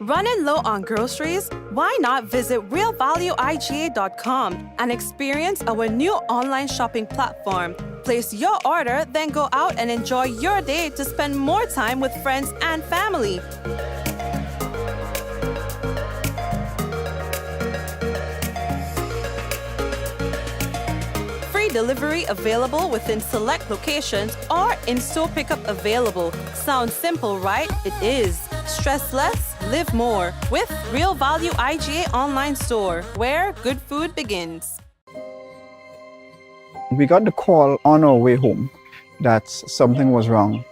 Running low on groceries? Why not visit realvalueiga.com and experience our new online shopping platform? Place your order, then go out and enjoy your day to spend more time with friends and family. Free delivery available within select locations or in-store pickup available. Sounds simple, right? It is. Stress less, live more with Real Value IGA online store, where good food begins. We got the call on our way home that something was wrong.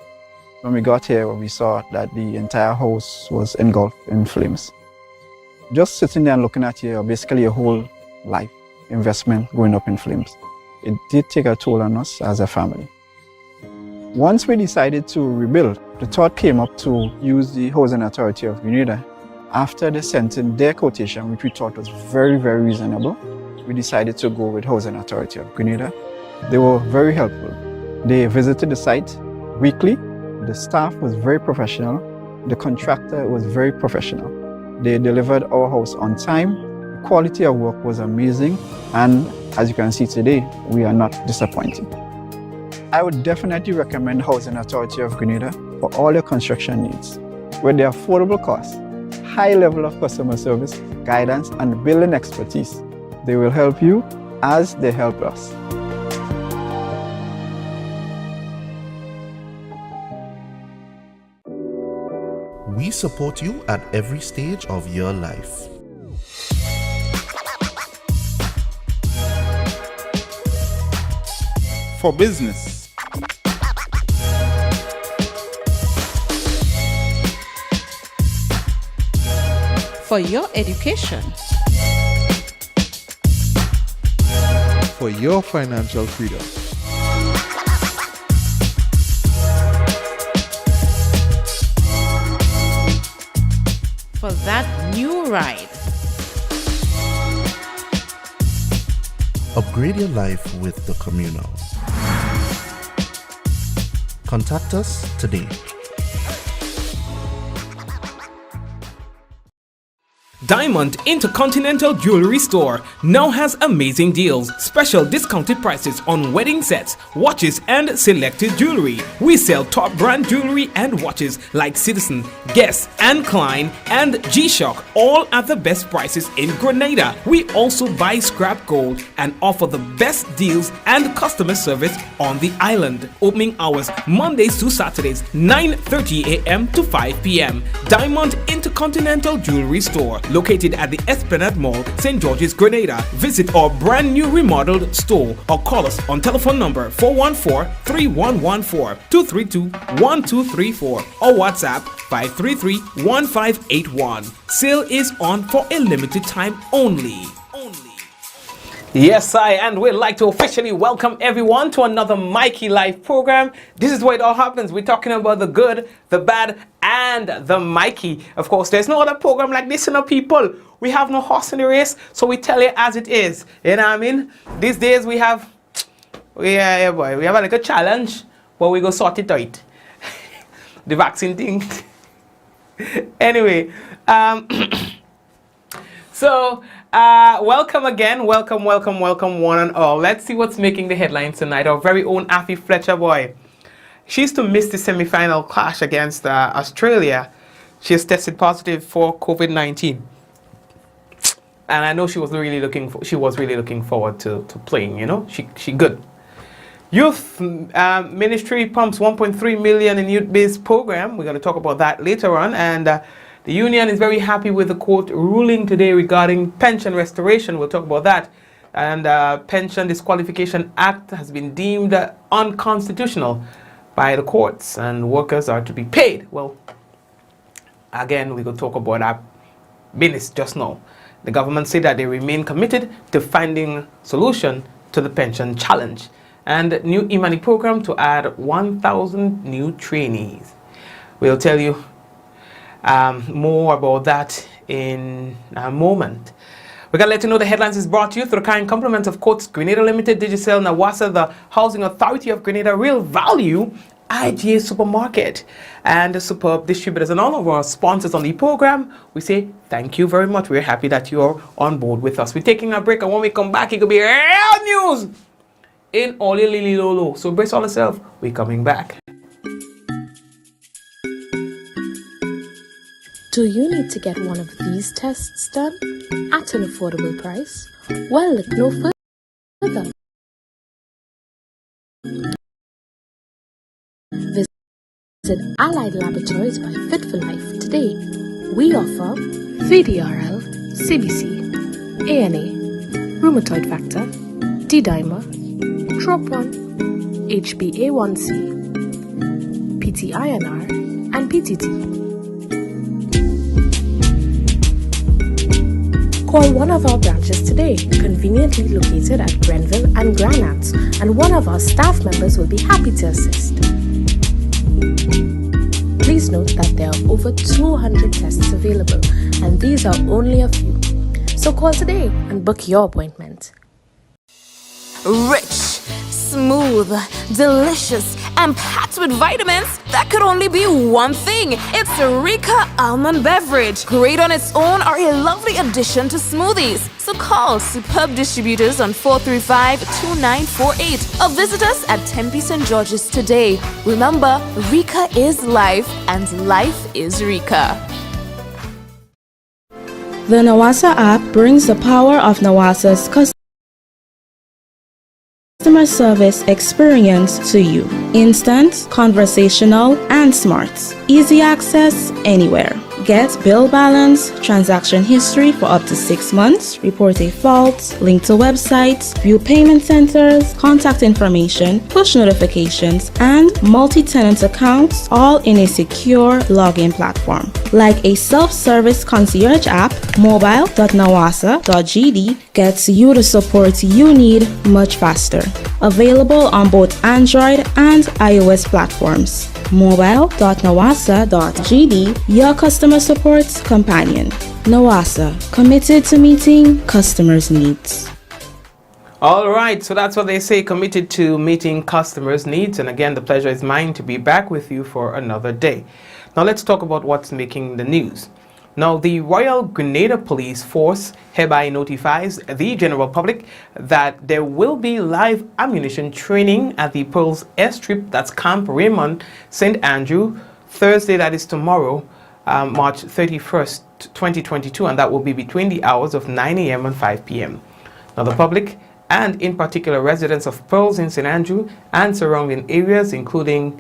When we got here, we saw that the entire house was engulfed in flames. Just sitting there and looking at here, basically a whole life investment going up in flames. It did take a toll on us as a family. Once we decided to rebuild, the thought came up to use the Housing Authority of Grenada. After they sent in their quotation, which we thought was very, very reasonable, we decided to go with Housing Authority of Grenada. They were very helpful. They visited the site weekly. The staff was very professional. The contractor was very professional. They delivered our house on time. The quality of work was amazing. And as you can see today, we are not disappointed. I would definitely recommend Housing Authority of Grenada for all your construction needs. With their affordable costs, high level of customer service, guidance, and building expertise, they will help you as they help us. We support you at every stage of your life. For business, for your education, for your financial freedom, for that new ride. Upgrade your life with the Communal. Contact us today. Diamond Intercontinental Jewelry Store now has amazing deals, special discounted prices on wedding sets, watches and selected jewelry. We sell top brand jewelry and watches like Citizen, Guess and Klein and G-Shock, all at the best prices in Grenada. We also buy scrap gold and offer the best deals and customer service on the island. Opening hours Mondays to Saturdays 9:30 a.m. to 5 p.m. Diamond Intercontinental Jewelry Store, located at the Esplanade Mall, St. George's, Grenada. Visit our brand new remodeled store or call us on telephone number 414-3114, 232-1234 or WhatsApp 533-1581. Sale is on for a limited time only. Yes, and we'd like to officially welcome everyone to another Mikey Live program. This is where it all happens. We're talking about the good, the bad, and the Mikey. Of course, there's no other program like this, people. We have no horse in the race, so we tell you as it is. You know what I mean? These days we have a like a challenge, but we go sort it out. The vaccine thing. Anyway, so welcome again, welcome one and all. Let's see what's making the headlines tonight. Our very own Afi Fletcher boy. She's to miss the semi-final clash against Australia. She has tested positive for COVID-19, and I know she was really looking forward to playing. You know, she good. Youth Ministry pumps 1.3 million in Youthbiz program. We're going to talk about that later on, and the union is very happy with the court ruling today regarding pension restoration. We'll talk about that. And Pension Disqualification Act has been deemed unconstitutional by the courts, and workers are to be paid. Well, again, we could talk about that business just now. The government said that they remain committed to finding solution to the pension challenge. And new Imani program to add 1,000 new trainees. We'll tell you more about that in a moment. We're going to let you know the headlines is brought to you through the kind compliments of Courts Grenada Limited, Digicel, Nawasa, the Housing Authority of Grenada, Real Value, IGA Supermarket and the superb distributors and all of our sponsors on the program. We say thank you very much. We're happy that you're on board with us. We're taking a break, and when we come back, it could be real news in Oli Lili Lolo. So brace all yourself. We're coming back. Do you need to get one of these tests done at an affordable price? Well, look no further. Visit Allied Laboratories by Fit for Life today. We offer VDRL, CBC, ANA, rheumatoid factor, D-dimer, TROP1, HbA1c, PTINR, and PTT. Call one of our branches today, conveniently located at Grenville and Granats, and one of our staff members will be happy to assist. Please note that there are over 200 tests available, and these are only a few. So call today and book your appointment. Rich, smooth, delicious, and packed with vitamins that could only be one thing. It's Rika Almond Beverage. Great on its own or a lovely addition to smoothies. So call Superb Distributors on 435-2948 or visit us at Tempe St. George's today. Remember, Rika is life and life is Rika. The Nawasa app brings the power of Nawasa's customer service experience to you. Instant, conversational, and smart. Easy access anywhere. Get bill balance, transaction history for up to 6 months, report a fault, link to websites, view payment centers, contact information, push notifications, and multi-tenant accounts, all in a secure login platform. Like a self-service concierge app, mobile.nawasa.gd gets you the support you need much faster. Available on both Android and iOS platforms. mobile.nawasa.gd, your customer support companion. Nawasa, committed to meeting customers' needs. All right, so that's what they say, committed to meeting customers' needs. And again, the pleasure is mine to be back with you for another day. Now let's talk about what's making the news. Now, the Royal Grenada Police Force hereby notifies the general public that there will be live ammunition training at the Pearls Airstrip, that's Camp Raymond, St. Andrew, Thursday, that is tomorrow, March 31st, 2022, and that will be between the hours of 9 a.m. and 5 p.m. Now, the public, and in particular residents of Pearls in St. Andrew and surrounding areas, inclusive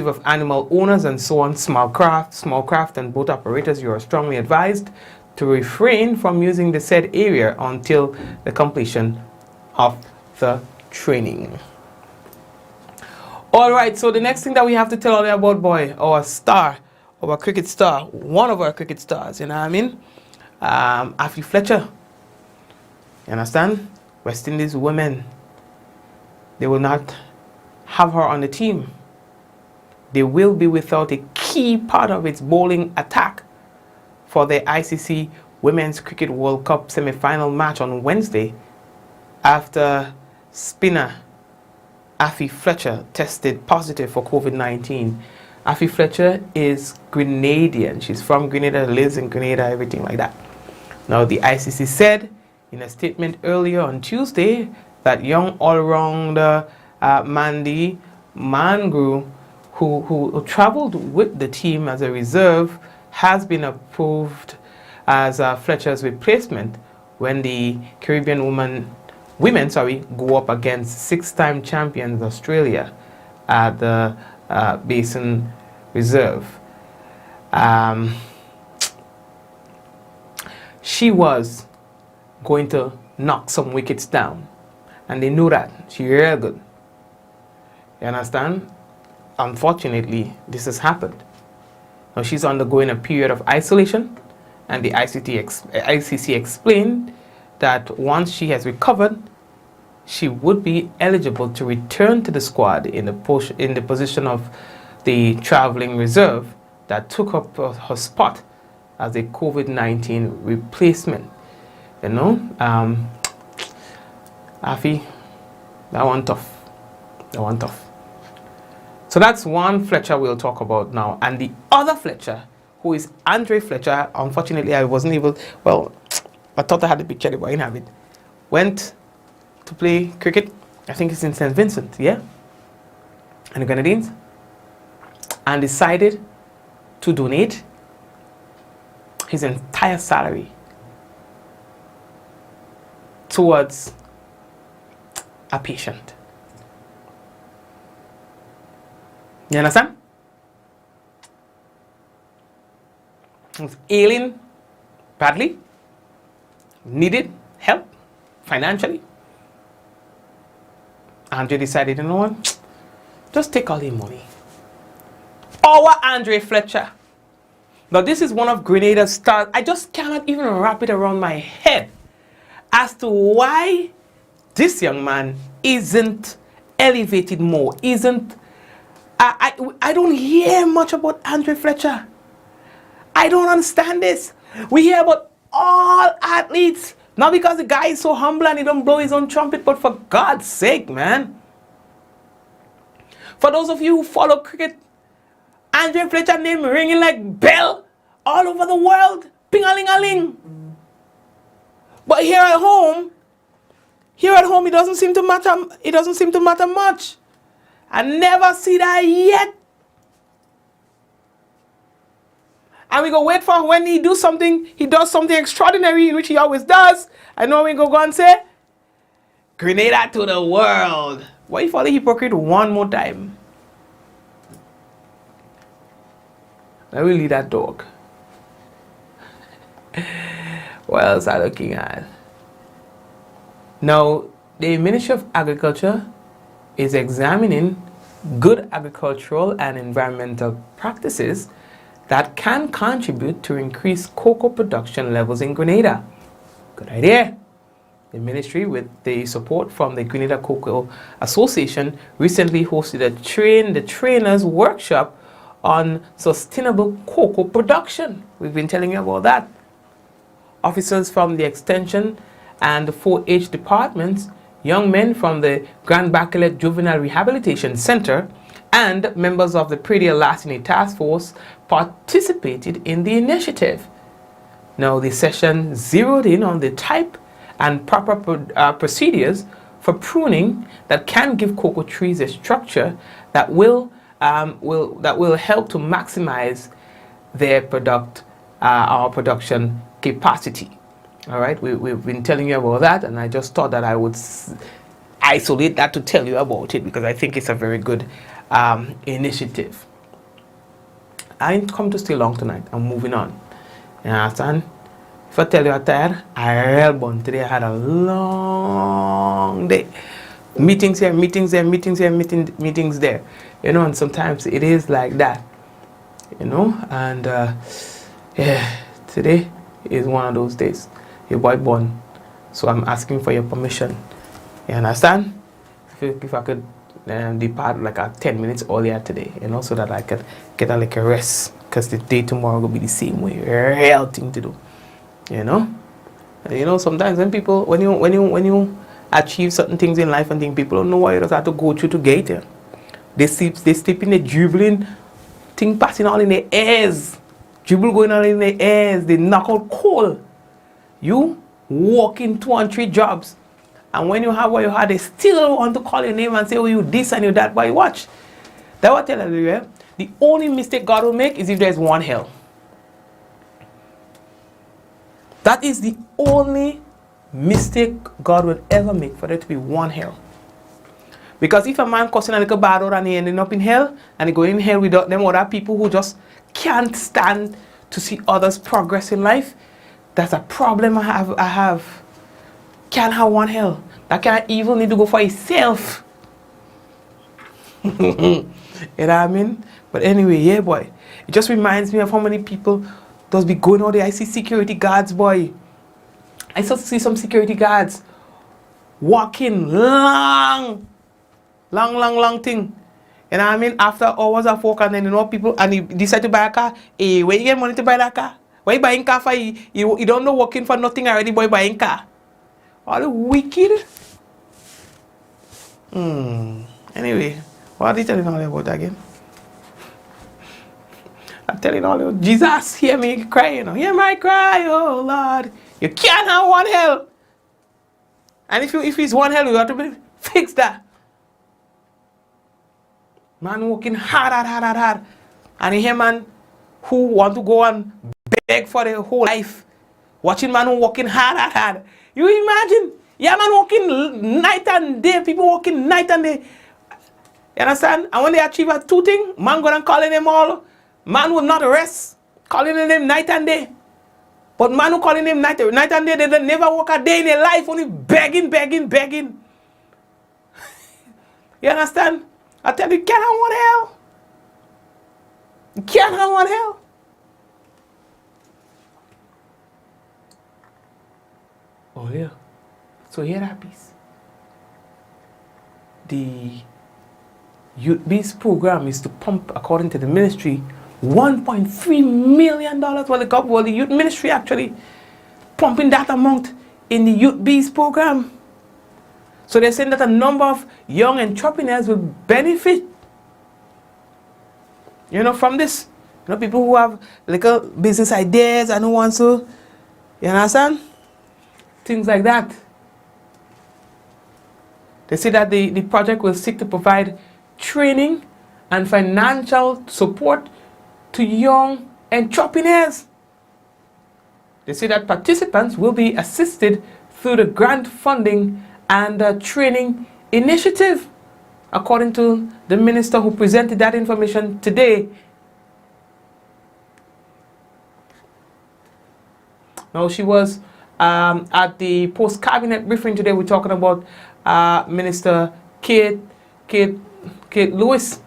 of animal owners and so on, small craft and boat operators, you are strongly advised to refrain from using the said area until the completion of the training. All right, so the next thing that we have to tell you about, boy, our cricket star, one of our cricket stars, you know what I mean? Afi Fletcher. You understand? West Indies women, they will not have her on the team. They will be without a key part of its bowling attack for the ICC Women's Cricket World Cup semi-final match on Wednesday after spinner Afi Fletcher tested positive for COVID-19. Afi Fletcher is Grenadian. She's from Grenada, lives in Grenada, everything like that. Now, the ICC said in a statement earlier on Tuesday that young all-rounder Mandy Mangru, who traveled with the team as a reserve, has been approved as Fletcher's replacement when the Caribbean women go up against six-time champions Australia at the Basin Reserve. She was going to knock some wickets down, and they knew that. She real good. You understand? Unfortunately, this has happened. Now she's undergoing a period of isolation, and the ICC explained that once she has recovered, she would be eligible to return to the squad in the position of the traveling reserve that took up her spot as a COVID-19 replacement. You know, Afi, that one tough. So that's one Fletcher we'll talk about now. And the other Fletcher, who is Andre Fletcher, unfortunately I wasn't able, well, I thought I had the picture, but I didn't have it. Went to play cricket, I think it's in St. Vincent, yeah? And the Grenadines. And decided to donate his entire salary towards a patient. You understand? He was ailing badly, needed help financially. Andre decided, you know what? Just take all the money. Our Andre Fletcher. Now this is one of Grenada's stars. I just cannot even wrap it around my head as to why this young man isn't elevated more, isn't I don't hear much about Andre Fletcher. I don't understand this. We hear about all athletes, not because the guy is so humble and he don't blow his own trumpet, but for God's sake, man. For those of you who follow cricket, Andre Fletcher name ringing like bell all over the world. Ping-a-ling-a-ling. But here at home, it doesn't seem to matter. It doesn't seem to matter much. I never see that yet. And we go wait for when he does something extraordinary, which he always does. I know we go and say, Grenada to the world. Why you follow the hypocrite one more time? I will leave that dog. What else are looking at? Now, the Ministry of Agriculture is examining good agricultural and environmental practices that can contribute to increased cocoa production levels in Grenada. Good idea. The ministry, with the support from the Grenada Cocoa Association, recently hosted the trainers workshop on sustainable cocoa production. We've been telling you about that. Officers from the Extension and the 4-H departments, young men from the Grand Bachelet Juvenile Rehabilitation Center, and members of the Predial Lasting Task Force participated in the initiative. Now, the session zeroed in on the type and proper procedures for pruning that can give cocoa trees a structure that will help to maximize their production capacity. All right, we've been telling you about that, and I just thought that I would isolate that to tell you about it because I think it's a very good initiative. I ain't come to stay long tonight. I'm moving on. You understand? If I tell you I'm tired, I real born today. I had a long day. Meetings here, meetings there, meetings here, meetings there. You know, and sometimes it is like that. You know, and yeah, today is one of those days. Your boy born, so I'm asking for your permission. You understand? If I could depart like 10 minutes earlier today, you know, so that I could get a rest, because the day tomorrow will be the same way. Real thing to do, you know. And, you know, sometimes when people, when you achieve certain things in life and think people don't know why you just have to go through to get there. They sleep in the dribbling thing passing all in their ears, dribble going on in their ears. They knock out coal. You walk in 2 and 3 jobs, and when you have what you had, they still want to call your name and say, oh, you this and you that. But watch. That's what I tell you, yeah? The only mistake God will make is if there's one hell. That is the only mistake God will ever make, for there to be one hell. Because if a man cussing a little bad out and he ending up in hell, and he going in hell without them other people who just can't stand to see others progress in life, that's a problem I have. Can't have one hell. That kind of evil need to go for itself. You know what I mean? But anyway, yeah, boy. It just reminds me of how many people does be going out there. I see security guards, boy. I still see some security guards walking long thing. You know what I mean? After hours of work, and then, you know, people, and he decide to buy a car. Hey, where you get money to buy that car? Why you buying car for? You don't know working for nothing already, boy, buying car. All the wicked. Anyway, What are you telling all about again? I'm telling all you, Jesus, hear me cry, you know. Hear my cry, oh Lord. You can't have one hell. And if it's one hell, you have to fix that. Man working hard. And you hear man who want to go and beg for their whole life. Watching man who working hard. You imagine? Yeah, man working night and day. People working night and day. You understand? And when they achieve a two thing, man go and calling them all. Man will not rest. Calling them night and day. But man who calling him night and day, they never work a day in their life, only begging. You understand? I tell you, can't have one hell. You can't have one hell. Oh yeah. So hear that piece. The Youthbiz program is to pump, according to the ministry, $1.3 million. Well, the youth ministry actually pumping that amount in the Youthbiz program. So they're saying that a number of young entrepreneurs will benefit, from this. People who have little business ideas and who want to, you understand? Things like that. They say that the project will seek to provide training and financial support to young entrepreneurs. They say that participants will be assisted through the grant funding and the training initiative, according to the minister who presented that information today. Now, she was at the post-cabinet briefing today. We're talking about Minister Kate Lewis.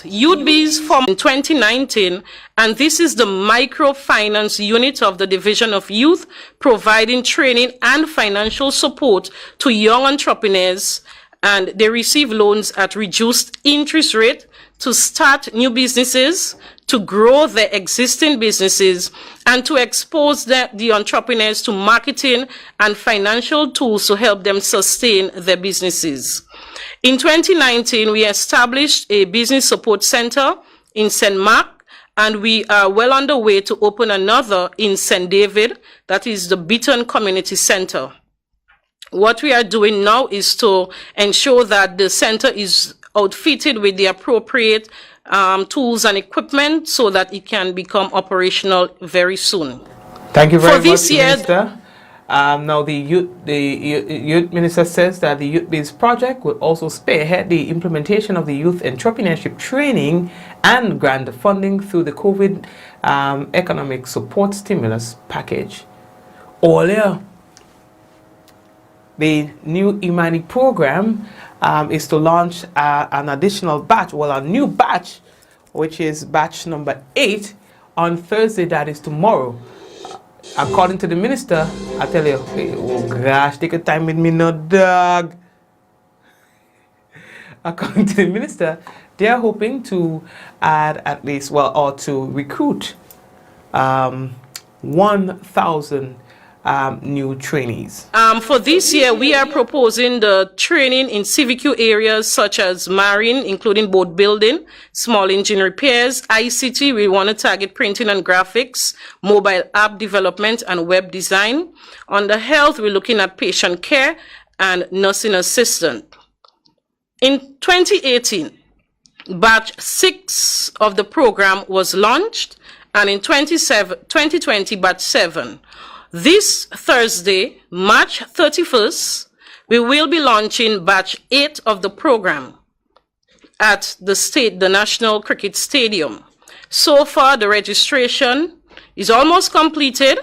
Youthbiz formed in 2019, and this is the microfinance unit of the Division of Youth, providing training and financial support to young entrepreneurs, and they receive loans at reduced interest rate to start new businesses, to grow their existing businesses, and to expose the entrepreneurs to marketing and financial tools to help them sustain their businesses. In 2019, we established a business support center in St. Mark, and we are well on the way to open another in St. David, that is the Beaton Community Center. What we are doing now is to ensure that the center is outfitted with the appropriate tools and equipment so that it can become operational very soon. Thank you very much, Minister. Now, the youth minister says that the Youthbiz project will also spearhead the implementation of the youth entrepreneurship training and grant funding through the COVID economic support stimulus package. Earlier, the new Imani program is to launch an additional batch, a new batch, which is batch number 8 on Thursday, that is tomorrow. According to the minister, I tell you, oh gosh, take your time with me, no dog. According to the minister, they are hoping to add at least, or to recruit 1,000 new trainees. For this year, we are proposing the training in CVQ areas such as marine, including boat building, small engine repairs, ICT. We want to target printing and graphics, mobile app development and web design. On the health, we're looking at patient care and nursing assistant. In 2018, batch 6 of the program was launched, and in 2020, batch 7. This Thursday, March 31st, we will be launching batch 8 of the program at the National Cricket Stadium. So far, the registration is almost completed,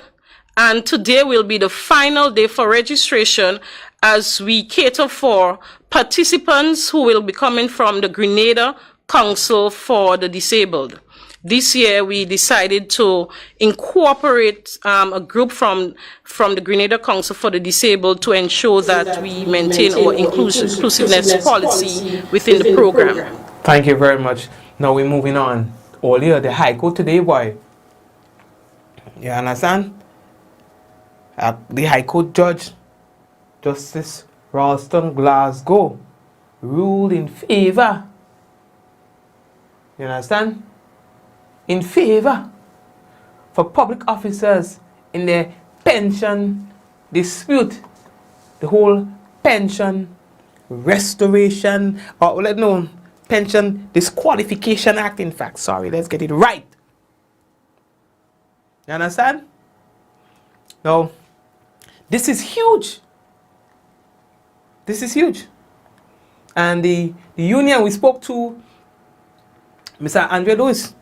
and today will be the final day for registration as we cater for participants who will be coming from the Grenada Council for the Disabled. This year, we decided to incorporate a group from the Grenada Council for the Disabled to ensure that we maintain our inclusiveness policy within the program. Thank you very much. Now we're moving on. Earlier, the High Court today, boy. You understand? The High Court Judge, Justice Ralston Glasgow, ruled in favor You understand? In favor for public officers in their pension dispute, the whole pension restoration, or no, pension disqualification act, in fact, sorry, let's get it right. You understand? Now, this is huge. This is huge. And the union we spoke to, Mr. Andre Lewis,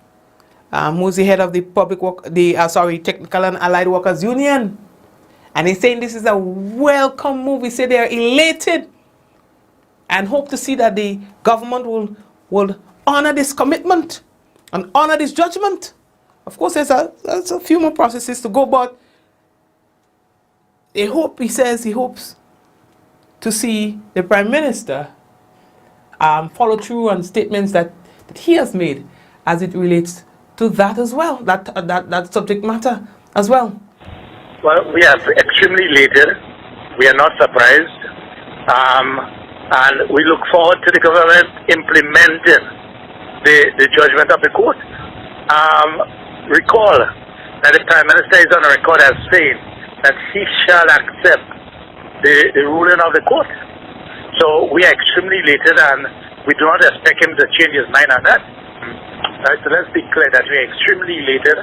who's the head of the Technical and Allied Workers Union. And he's saying this is a welcome move. He said they are elated and hope to see that the government will honor this commitment and honor this judgment. Of course, there's a few more processes to go, but he hopes to see the Prime Minister follow through on statements that he has made as it relates to that as well, that subject matter as well. Well, we are extremely elated. We are not surprised. And we look forward to the government implementing the judgment of the court. Recall that the Prime Minister is on record as saying that he shall accept the ruling of the court. So we are extremely elated, and we do not expect him to change his mind on that. Right, so let's be clear that we are extremely elated.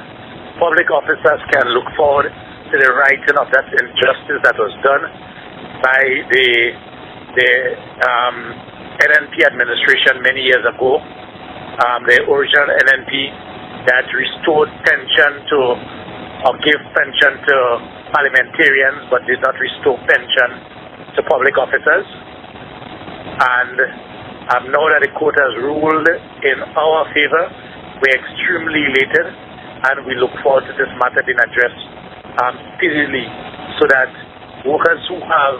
Public officers can look forward to the righting of that injustice that was done by the NNP administration many years ago. The original NNP that restored pension or gave pension to parliamentarians but did not restore pension to public officers. And now that the court has ruled in our favor, we're extremely elated, and we look forward to this matter being addressed speedily, so that workers who have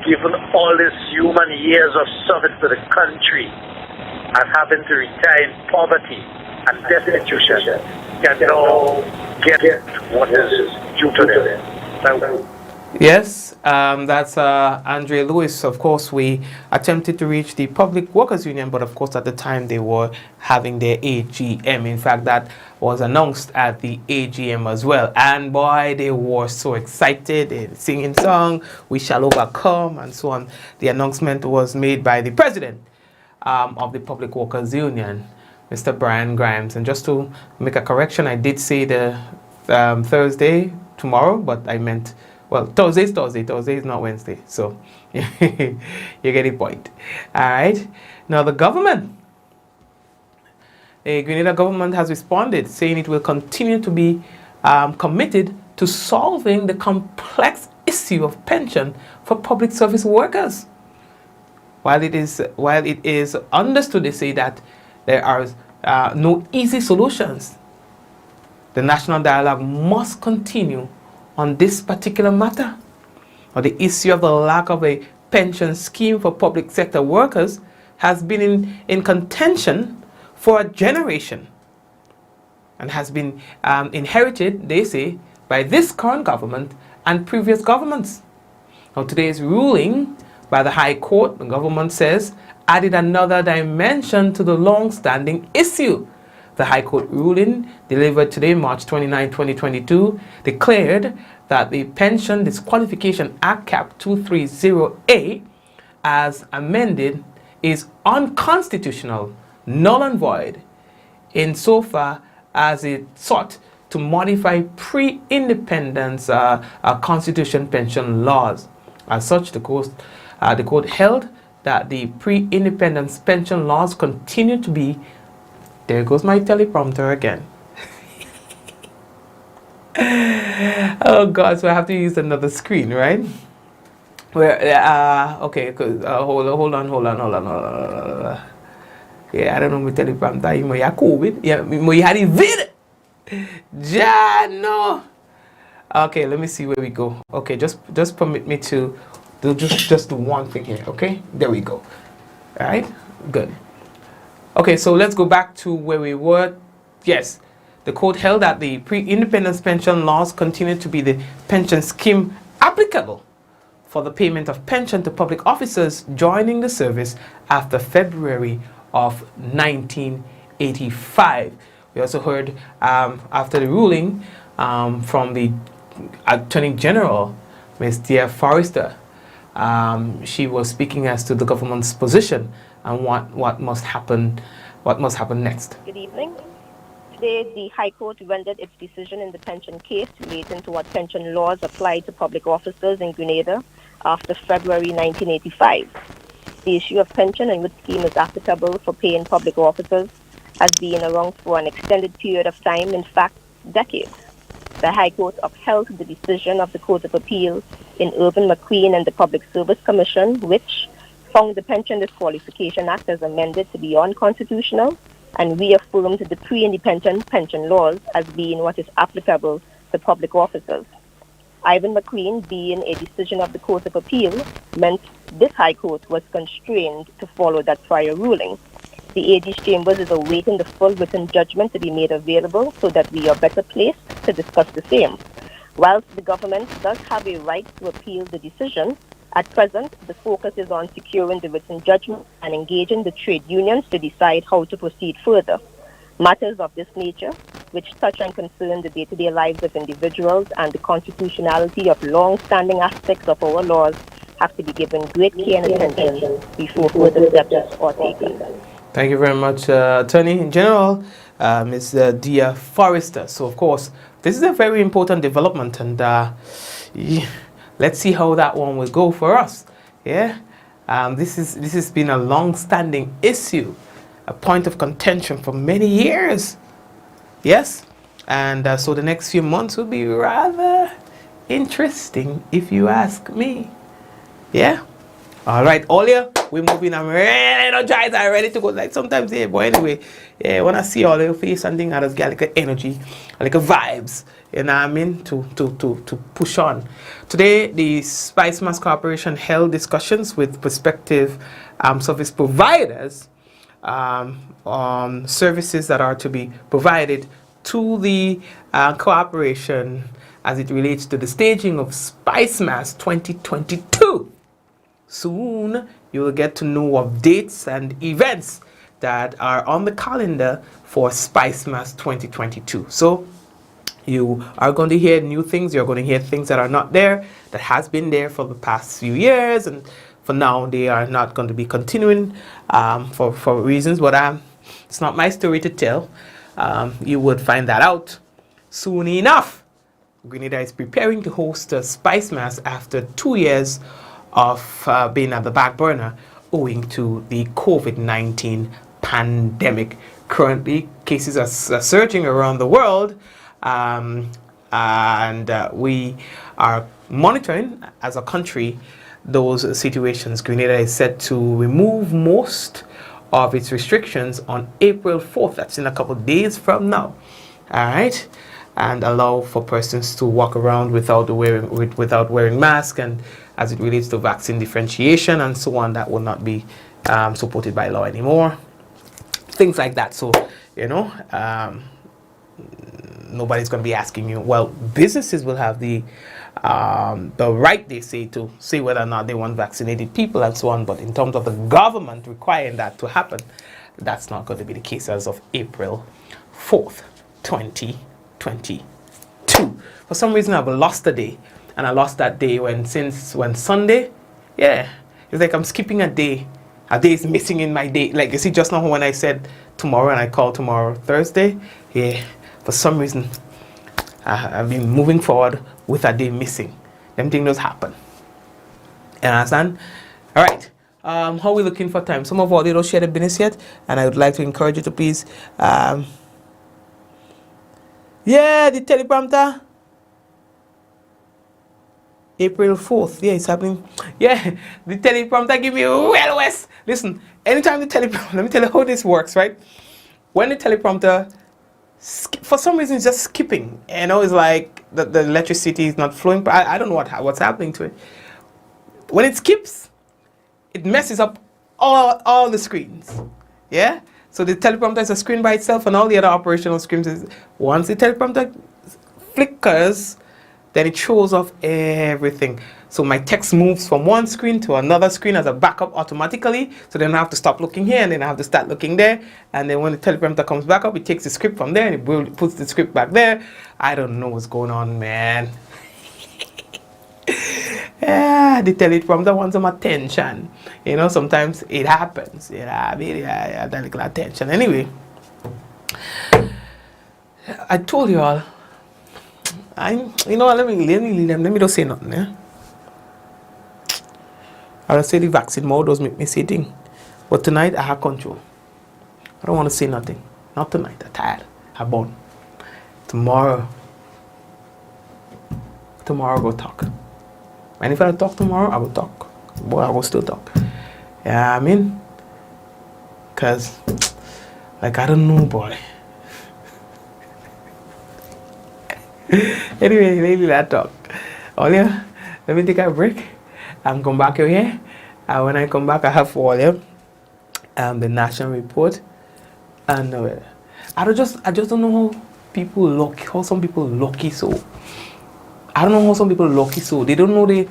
given all these human years of service to the country and having to retire in poverty and destitution can now get what is due to them. Yes, that's Andre Lewis. Of course, we attempted to reach the Public Workers Union, but of course at the time they were having their AGM. In fact, that was announced at the AGM as well. And boy, they were so excited. They were singing song, "We shall overcome," and so on. The announcement was made by the president of the Public Workers Union, Mr. Brian Grimes. And just to make a correction, I did say the Thursday, tomorrow, but I meant, well, Thursday is not Wednesday, so you get the point. All right. Now the Grenada government has responded, saying it will continue to be committed to solving the complex issue of pension for public service workers. While it is understood, they say that there are no easy solutions, the national dialogue must continue on this particular matter. Or the issue of the lack of a pension scheme for public sector workers has been in contention for a generation and has been inherited, they say, by this current government and previous governments. Now, today's ruling by the High Court, the government says, added another dimension to the long-standing issue. The High Court ruling, delivered today, March 29, 2022, declared that the Pension Disqualification Act Cap 230A, as amended, is unconstitutional, null and void, insofar as it sought to modify pre-independence constitution pension laws. As such, the court held that the pre-independence pension laws continue to be. There goes my teleprompter again. Oh God, so I have to use another screen, right? Where, okay, hold on. Yeah, I don't know my teleprompter. You have COVID. Yeah, you had it vid. No. Okay, let me see where we go. Okay, just permit me to do just do one thing here. Okay, there we go. All right, good. Okay, so let's go back to where we were. Yes, the court held that the pre-independence pension laws continue to be the pension scheme applicable for the payment of pension to public officers joining the service after February of 19 1985. We also heard after the ruling from the Attorney General, Ms. Dia Forrester. She was speaking as to the government's position and what must happen next. Good evening. Today, the High Court rendered its decision in the pension case relating to what pension laws apply to public officers in Grenada after February 1985. The issue of pension and which scheme is applicable for paying public officers has been around for an extended period of time, in fact, decades. The High Court upheld the decision of the Court of Appeal in Irvin McQueen and the Public Service Commission, which found the Pension Disqualification Act as amended to be unconstitutional and reaffirmed the pre-independent pension laws as being what is applicable to public officers. Ivan McQueen, being a decision of the Court of Appeal, meant this High Court was constrained to follow that prior ruling. The AG's Chambers is awaiting the full written judgment to be made available so that we are better placed to discuss the same. Whilst the government does have a right to appeal the decision, at present, the focus is on securing the written judgment and engaging the trade unions to decide how to proceed further. Matters of this nature, which touch and concern the day-to-day lives of individuals and the constitutionality of long-standing aspects of our laws, have to be given great care and attention before further steps are taken. Thank you very much, Attorney General, Ms. Dia Forrester. So, of course, this is a very important development, and let's see how that one will go for us. Yeah, this has been a long-standing issue, a point of contention for many years. Yes, and so the next few months will be rather interesting, if you ask me. Yeah. All right, Olia, we're moving. I'm really energized. I'm ready to go. Like sometimes, yeah, but anyway, yeah, when I see all your face and things, I just get like a energy, like a vibes, you know what I mean, to push on. Today, the Spice Mass Corporation held discussions with prospective service providers on services that are to be provided to the corporation as it relates to the staging of Spice Mass 2022. Soon, you will get to know of dates and events that are on the calendar for Spice Mass 2022. So, you are going to hear new things. You're going to hear things that are not there, that has been there for the past few years. And for now, they are not going to be continuing for reasons. But it's not my story to tell. You would find that out soon enough. Grenada is preparing to host a Spice Mass after 2 years of being at the back burner owing to the COVID-19 pandemic. Currently, cases are surging around the world, and we are monitoring as a country those situations. Grenada is set to remove most of its restrictions on April 4th. That's in a couple of days from now. All right. And allow for persons to walk around without wearing masks, and as it relates to vaccine differentiation and so on, that will not be supported by law anymore. Things like that. So, you know, nobody's going to be asking you. Well, businesses will have the right, they say, to say whether or not they want vaccinated people and so on. But in terms of the government requiring that to happen, that's not going to be the case as of April 4th, 2022. For some reason, I've lost a day, and I lost that day when Sunday, yeah, it's like I'm skipping a day. A day is missing in my day. Like you see, just now when I said tomorrow and I called tomorrow Thursday, yeah, for some reason, I've been moving forward with a day missing. Them things does happen. You understand? All right. How are we looking for time? Some of our don't share the business yet, and I would like to encourage you to please. Yeah, the teleprompter. April 4th. Yeah, it's happening. Yeah, the teleprompter give me well west. Listen, anytime the teleprompter, let me tell you how this works, right? When the teleprompter, for some reason, it's just skipping. You know, it's like the electricity is not flowing. But I don't know what's happening to it. When it skips, it messes up all the screens. Yeah? So the teleprompter is a screen by itself, and all the other operational screens is, once the teleprompter flickers, then it shows off everything. So my text moves from one screen to another screen as a backup automatically. So then I have to stop looking here and then I have to start looking there. And then when the teleprompter comes back up, it takes the script from there and it puts the script back there. I don't know what's going on, man. Yeah, the teleprompter wants some attention. You know, sometimes it happens. Yeah, that little attention. Anyway, I told you all. You know what? Let me just say nothing. Yeah? I'll say the vaccine more does make me say things. But tonight I have control. I don't want to say nothing. Not tonight. I'm tired. I'm born. Tomorrow we'll talk. And if I don't talk tomorrow, I will talk. Boy, I will still talk. Yeah, I mean, cause like I don't know, boy. Anyway, lately I talk. Olia, let me take a break. I'm come back here. And when I come back, I have for you the national report. And I just don't know how some people lucky so. I don't know how some people lucky so. They don't know the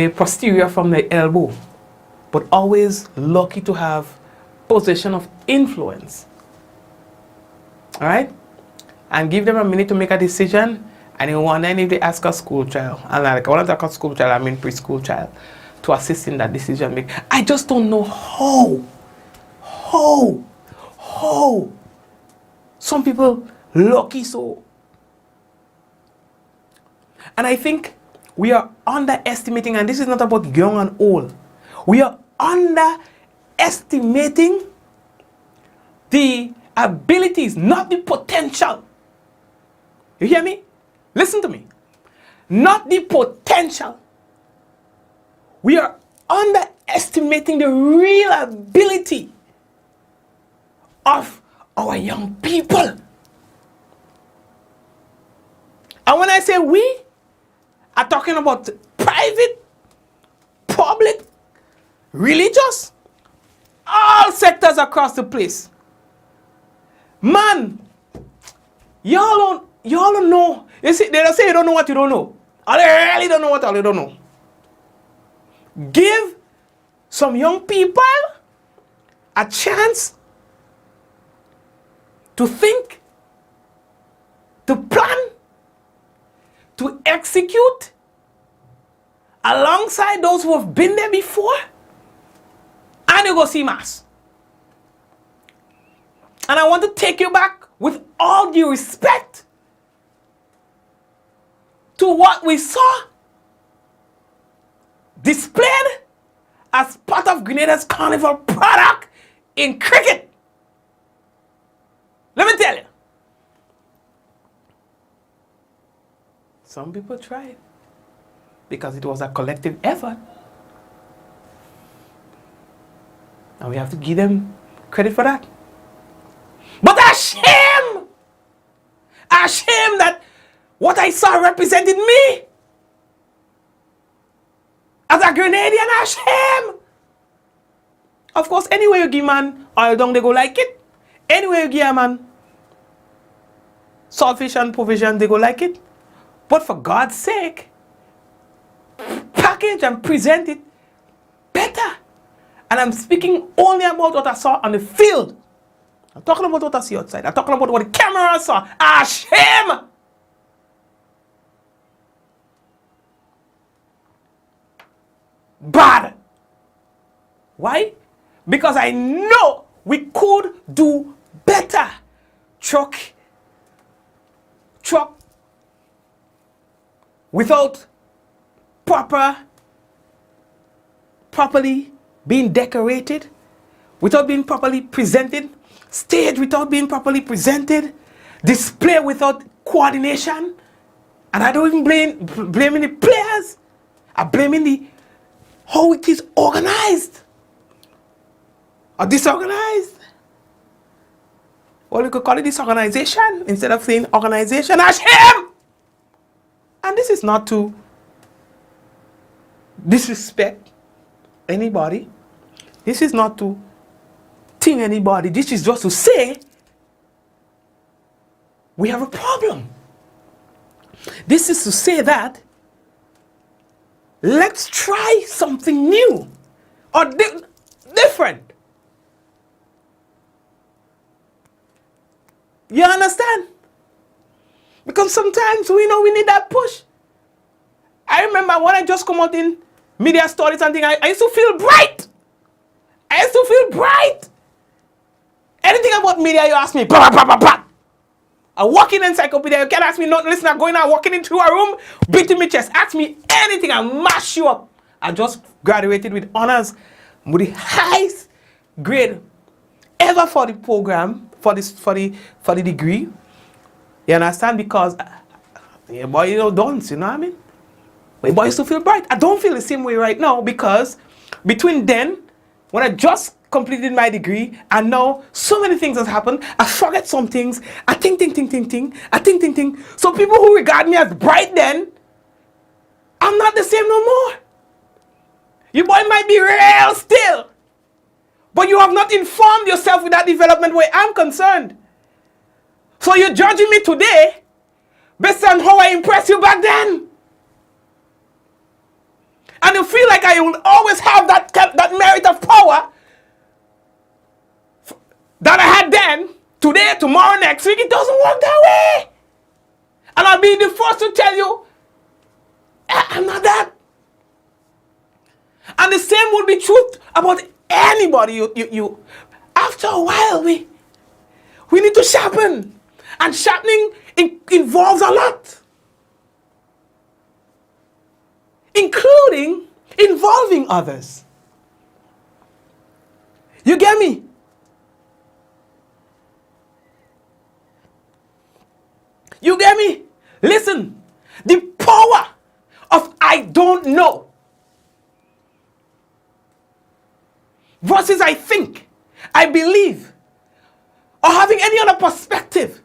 posterior from the elbow, but always lucky to have possession of influence. All right? And give them a minute to make a decision. And you wonder if they ask a school child, and like I want to talk a school child, I mean preschool child, to assist in that decision making. I just don't know how some people lucky so. And I think we are underestimating, and this is not about young and old. We are underestimating the abilities, not the potential. You hear me? Listen to me. Not the potential. We are underestimating the real ability of our young people. And when I say we, I'm talking about private, public, religious, all sectors across the place. Man, y'all don't know. You see, they don't say you don't know what you don't know. Or they really don't know what you don't know. Give some young people a chance to think, to plan, to execute alongside those who have been there before, and you go see mass. And I want to take you back with all due respect to what we saw displayed as part of Grenada's Carnival product in cricket. Let me tell you. Some people tried because it was a collective effort. And we have to give them credit for that. But a shame that what I saw represented me as a Grenadian. A shame. Of course, anywhere you give man oil down, they go like it. Anywhere you give a man saltfish and provision, they go like it. But for God's sake, package and present it better. And I'm speaking only about what I saw on the field. I'm talking about what I see outside. I'm talking about what the camera saw. A shame! Bad. Why? Because I know we could do better. Truck without properly being decorated, without being properly presented, stage without being properly presented, display without coordination. And I don't even blaming the players. I'm blaming how it is organized or disorganized. Or you could call it disorganization instead of saying organization. A shame! And this is not to disrespect anybody. This is not to ting anybody. This is just to say we have a problem. This is to say that let's try something new or different. You understand? Because sometimes we know we need that push. I remember when I just come out in media stories and things, I used to feel bright. I used to feel bright. Anything about media, you ask me, blah, blah, blah, blah. A walking encyclopedia, you can't ask me nothing. Listen, I'm going out, walking into a room, beating my chest. Ask me anything, I'll mash you up. I just graduated with honors, with the highest grade ever for the program, for the degree. You understand? Because your boy, don't, you know what I mean? My boy used to feel bright. I don't feel the same way right now because between then, when I just completed my degree, and now so many things has happened. I forget some things. I think. I think. So people who regard me as bright then, I'm not the same no more. Your boy might be real still, but you have not informed yourself with that development where I'm concerned. So you're judging me today based on how I impressed you back then. And you feel like I will always have that merit of power that I had then, today, tomorrow, next week. It doesn't work that way. And I'll be the first to tell you, I'm not that. And the same would be true about anybody. You. After a while, we need to sharpen. And sharpening involves a lot. Including involving others. You get me? You get me? Listen, the power of I don't know versus I think, I believe, or having any other perspective.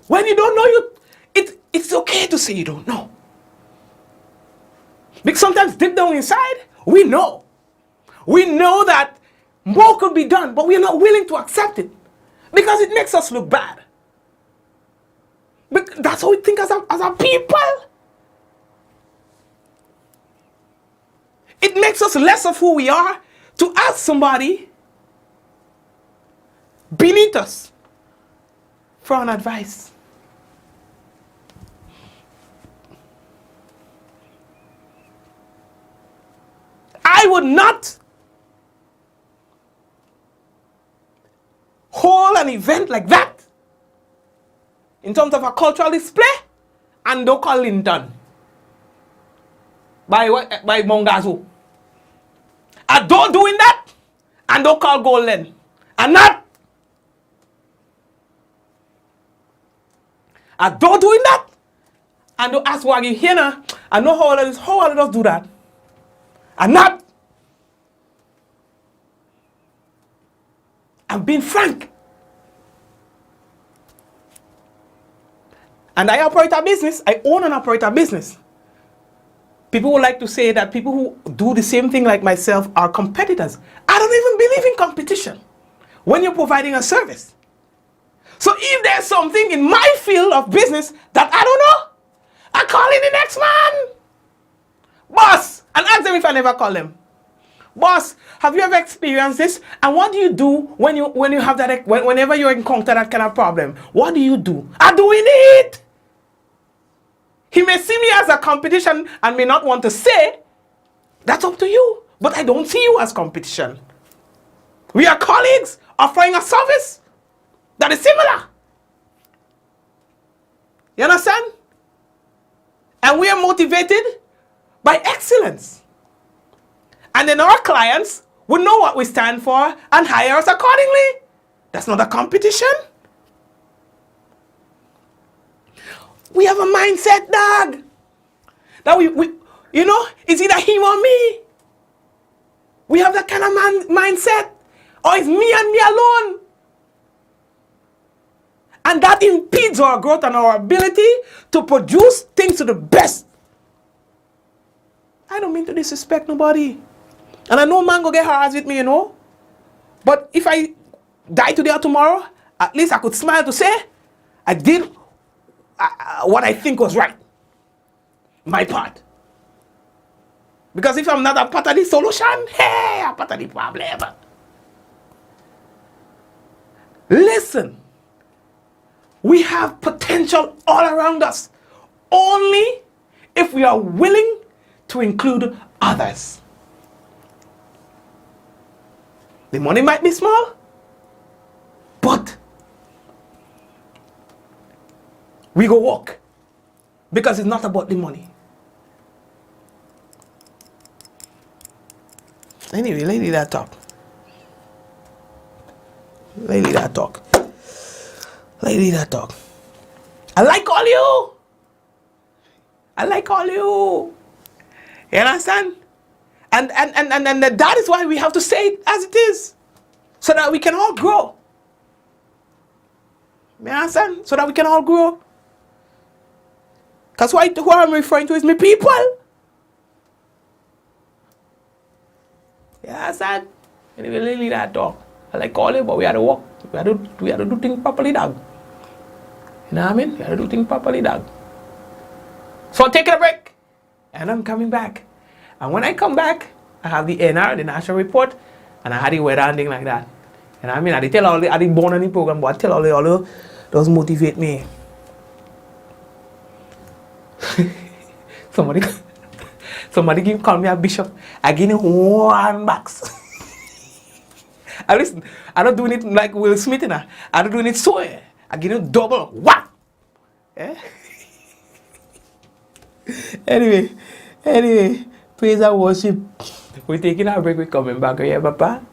When you don't know, it's okay to say you don't know. Because sometimes deep down inside, we know. We know that more could be done, but we're not willing to accept it because it makes us look bad. But that's how we think as a people. It makes us less of who we are to ask somebody beneath us for an advice. I would not hold an event like that in terms of a cultural display and don't call Linton by Mongazu. I don't doing that and don't call Golden. And not. I don't doing that and don't ask Wagi here now. I know how all of us do that. And not. I'm being frank. And I operate a business. I own and operate a business. People would like to say that people who do the same thing like myself are competitors. I don't even believe in competition when you're providing a service. So if there's something in my field of business that I don't know, I call in the next man. Boss, and ask them if I never call them. Boss, have you ever experienced this? And what do you do when you have that, whenever you encounter that kind of problem? What do you do? I'm doing it. He may see me as a competition and may not want to say, that's up to you. But I don't see you as competition. We are colleagues offering a service that is similar. You understand? And we are motivated by excellence. And then our clients will know what we stand for and hire us accordingly. That's not a competition. We have a mindset, dog. That we it's either him or me. We have that kind of mindset. Or it's me and me alone. And that impedes our growth and our ability to produce things to the best. I don't mean to disrespect nobody. And I know man go get hard with me, But if I die today or tomorrow, at least I could smile to say, I did what I think was right. My part. Because if I'm not a part of the solution, hey, I'm part of the problem. Listen, we have potential all around us, only if we are willing to include others. The money might be small, but we go walk, because it's not about the money. Anyway, lady that talk. Lady that talk. Lady that talk. I like all you. I like all you. You understand? And that is why we have to say it as it is, so that we can all grow. You understand? So that we can all grow. Because who I'm referring to is my people. You understand? Anyway, lady that talk. I like all you, but we have to walk. We have to do things properly, dog. You know what I mean? We have to do things properly, dog. So I'm taking a break, and I'm coming back. And when I come back, I have the NR, the national report, and I had the weather and things like that. You know what I mean? I tell all the, I didn't born on the program, but I tell all the those motivate me. Somebody give call me a bishop. I give him $1. And listen, I'm not doing it like Will Smith, you know. I'm not doing it so. I give him double. What? Eh? Anyway, praise and worship. We're taking our break. We're coming back here, Papa.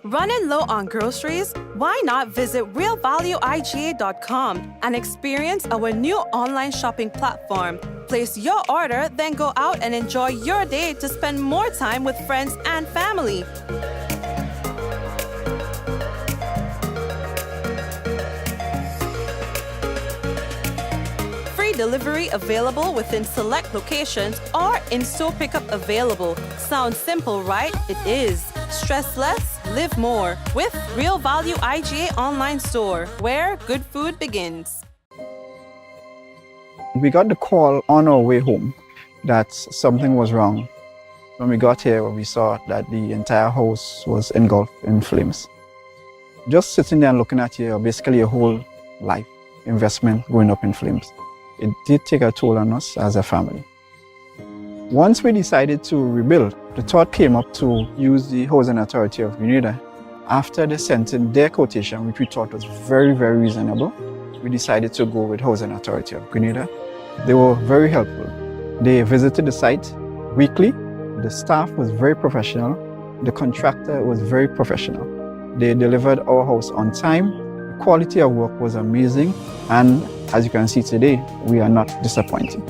Running low on groceries? Why not visit realvalueiga.com and experience our new online shopping platform? Place your order, then go out and enjoy your day to spend more time with friends and family. Free delivery available within select locations or in-store pickup available. Sounds simple, right? It is. Stress less, live more with Real Value IGA online store, where good food begins. We got the call on our way home that something was wrong. When we got here, we saw that the entire house was engulfed in flames. Just sitting there and looking at you, basically your whole life investment going up in flames. It did take a toll on us as a family. Once we decided to rebuild, the thought came up to use the Housing Authority of Grenada. After they sent in their quotation, which we thought was very, very reasonable, we decided to go with Housing Authority of Grenada. They were very helpful. They visited the site weekly. The staff was very professional. The contractor was very professional. They delivered our house on time. The quality of work was amazing. And as you can see today, we are not disappointed.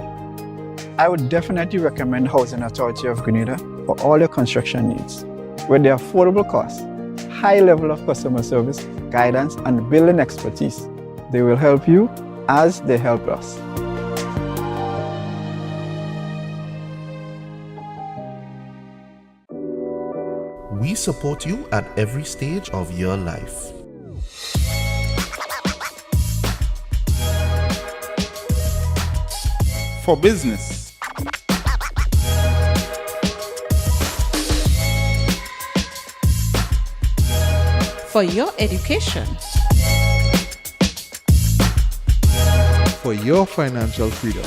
I would definitely recommend Housing Authority of Grenada for all your construction needs. With their affordable costs, high level of customer service, guidance, and building expertise, they will help you as they help us. We support you at every stage of your life. For business. For your education. For your financial freedom.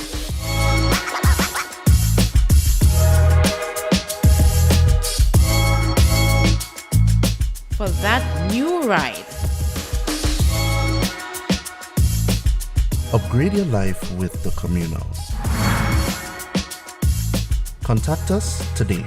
For that new ride. Upgrade your life with the Communal. Contact us today.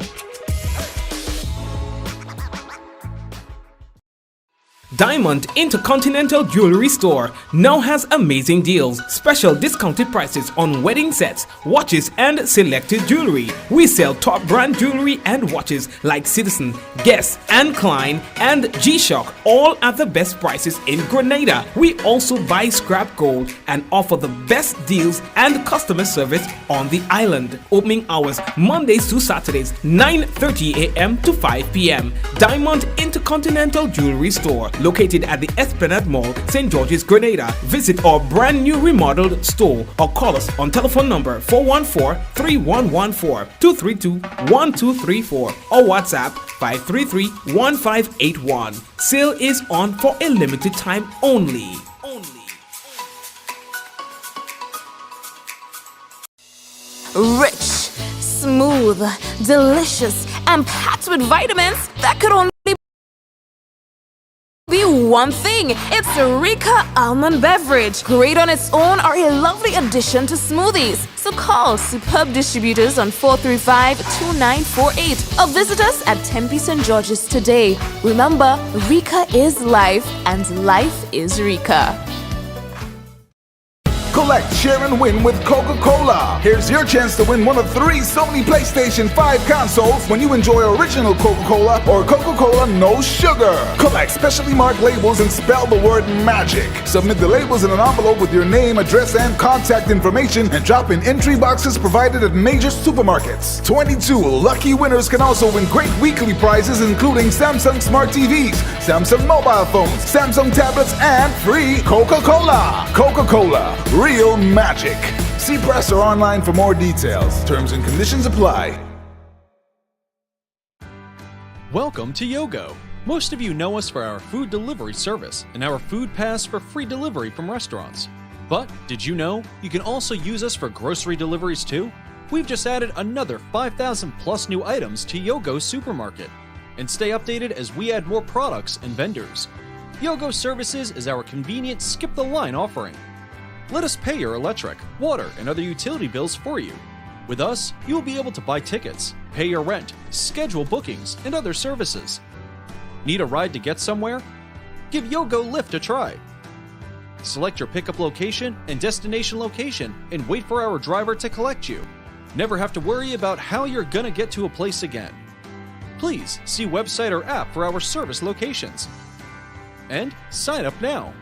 Diamond Intercontinental Jewelry Store now has amazing deals, special discounted prices on wedding sets, watches, and selected jewelry. We sell top brand jewelry and watches like Citizen, Guess, and Klein, and G-Shock, all at the best prices in Grenada. We also buy scrap gold and offer the best deals and customer service on the island. Opening hours Mondays to Saturdays, 9:30 a.m. to 5 p.m. Diamond Intercontinental Jewelry Store, located at the Esplanade Mall, St. George's, Grenada. Visit our brand new remodeled store or call us on telephone number 414-3114, 232-1234 or WhatsApp 533-1581. Sale is on for a limited time only. Rich, smooth, delicious, and packed with vitamins that could only be one thing. It's Rika Almond Beverage. Great on its own or a lovely addition to smoothies. So call superb distributors on 435-2948 or visit us at Tempe St. George's today. Remember, Rika is life and life is Rika. Collect, share, and win with Coca-Cola. Here's your chance to win one of 3 Sony PlayStation 5 consoles when you enjoy original Coca-Cola or Coca-Cola No Sugar. Collect specially marked labels and spell the word MAGIC. Submit the labels in an envelope with your name, address, and contact information and drop in entry boxes provided at major supermarkets. 22 lucky winners can also win great weekly prizes including Samsung Smart TVs, Samsung mobile phones, Samsung tablets, and free Coca-Cola. Coca-Cola. Real magic. See press or online for more details. Terms and conditions apply. Welcome to Yogo. Most of you know us for our food delivery service and our food pass for free delivery from restaurants. But did you know you can also use us for grocery deliveries too? We've just added another 5,000 plus new items to Yogo Supermarket. And stay updated as we add more products and vendors. Yogo Services is our convenient skip the line offering. Let us pay your electric, water, and other utility bills for you. With us, you will be able to buy tickets, pay your rent, schedule bookings, and other services. Need a ride to get somewhere? Give Yogo Lyft a try. Select your pickup location and destination location and wait for our driver to collect you. Never have to worry about how you're gonna get to a place again. Please see website or app for our service locations. And sign up now.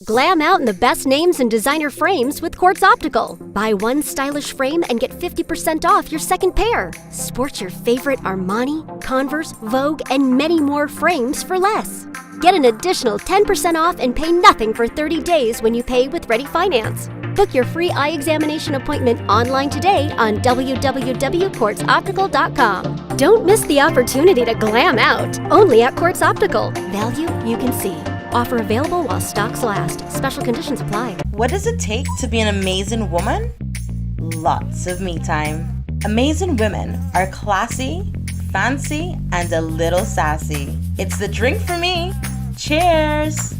Glam out in the best names and designer frames with Quartz Optical. Buy one stylish frame and get 50% off your second pair. Sport your favorite Armani, Converse, Vogue, and many more frames for less. Get an additional 10% off and pay nothing for 30 days when you pay with Ready Finance. Book your free eye examination appointment online today on www.quartzoptical.com. Don't miss the opportunity to glam out. Only at Quartz Optical. Value you can see. Offer available while stocks last. Special conditions apply. What does it take to be an amazing woman? Lots of me time. Amazing women are classy, fancy, and a little sassy. It's the drink for me. Cheers!